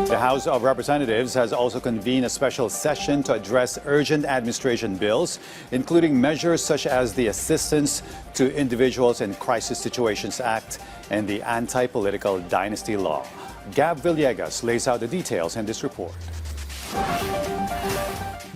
The House of Representatives has also convened a special session to address urgent administration bills, including measures such as the Assistance to Individuals in Crisis Situations Act and the Anti-Political Dynasty Law. Gab Villegas lays out the details in this report.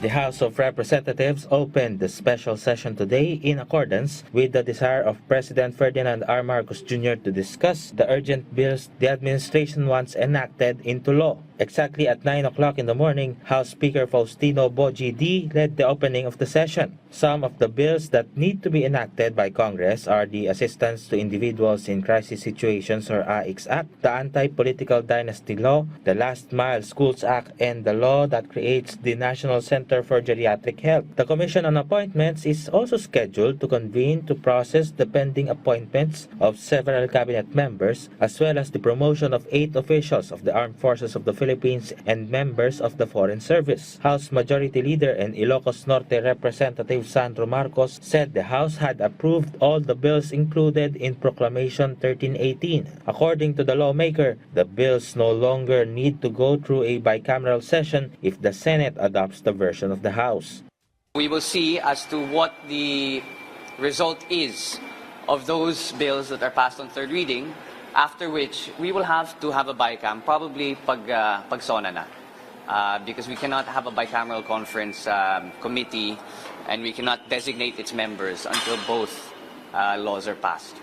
The House of Representatives opened the special session today in accordance with the desire of President Ferdinand R. Marcos Jr. to discuss the urgent bills the administration wants enacted into law. Exactly at 9 o'clock in the morning, House Speaker Faustino Boji D. led the opening of the session. Some of the bills that need to be enacted by Congress are the Assistance to Individuals in Crisis Situations or AICS Act, the Anti-Political Dynasty Law, the Last Mile Schools Act, and the law that creates the National Center for Geriatric Health. The Commission on Appointments is also scheduled to convene to process the pending appointments of several cabinet members, as well as the promotion of 8 officials of the Armed Forces of the Philippines and members of the Foreign Service. House Majority Leader and Ilocos Norte Representative Sentro Marcos said the House had approved all the bills included in Proclamation 1318. According to the lawmaker, the bills no longer need to go through a bicameral session if the Senate adopts the version of the House. We will see as to what the result is of those bills that are passed on third reading, after which we will have to have a bicam, probably pag SONA na. Because we cannot have a bicameral conference committee and we cannot designate its members until both laws are passed.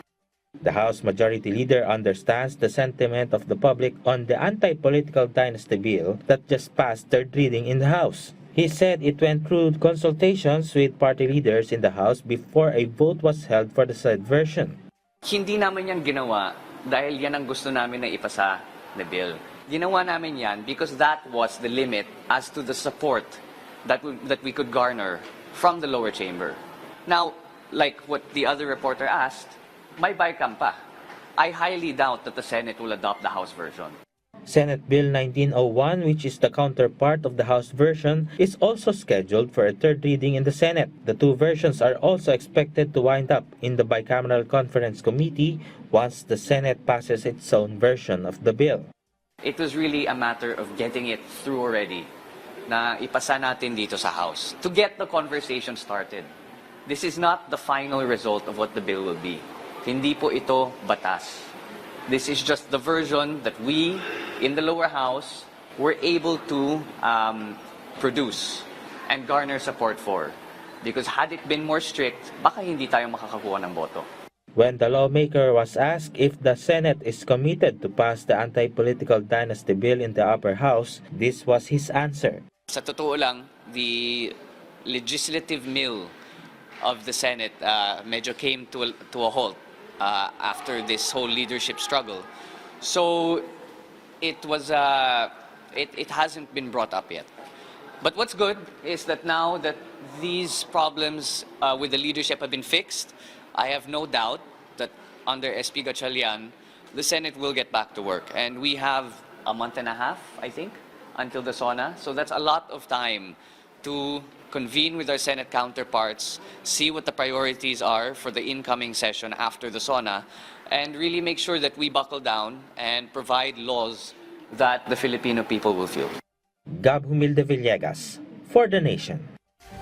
The House Majority Leader understands the sentiment of the public on the anti-political dynasty bill that just passed third reading in the House. He said it went through consultations with party leaders in the House before a vote was held for the said version. Hindi namin yan ginawa dahil yan ang gusto namin na ipasa na bill. Ginawa namin yan because that was the limit as to the support that we could garner from the lower chamber. Now, like what the other reporter asked, may bicam pa. I highly doubt that the Senate will adopt the House version. Senate Bill 1901, which is the counterpart of the House version, is also scheduled for a third reading in the Senate. The two versions are also expected to wind up in the bicameral conference committee once the Senate passes its own version of the bill. It was really a matter of getting it through already, na ipasa natin dito sa House, to get the conversation started. This is not the final result of what the bill will be. Hindi po ito batas. This is just the version that we, in the lower house, were able to produce and garner support for. Because had it been more strict, baka hindi tayo makakakuha ng boto. When the lawmaker was asked if the Senate is committed to pass the anti-political dynasty bill in the upper house, this was his answer. Sa totoo lang, the legislative mill of the Senate medyo came to a halt after this whole leadership struggle. So it was it hasn't been brought up yet. But what's good is that now that these problems with the leadership have been fixed, I have no doubt that under SP Gatchalian, the Senate will get back to work. And we have a month and a half, I think, until the SONA. So that's a lot of time to convene with our Senate counterparts, see what the priorities are for the incoming session after the SONA, and really make sure that we buckle down and provide laws that the Filipino people will feel. Gab Humilde Villegas for the Nation.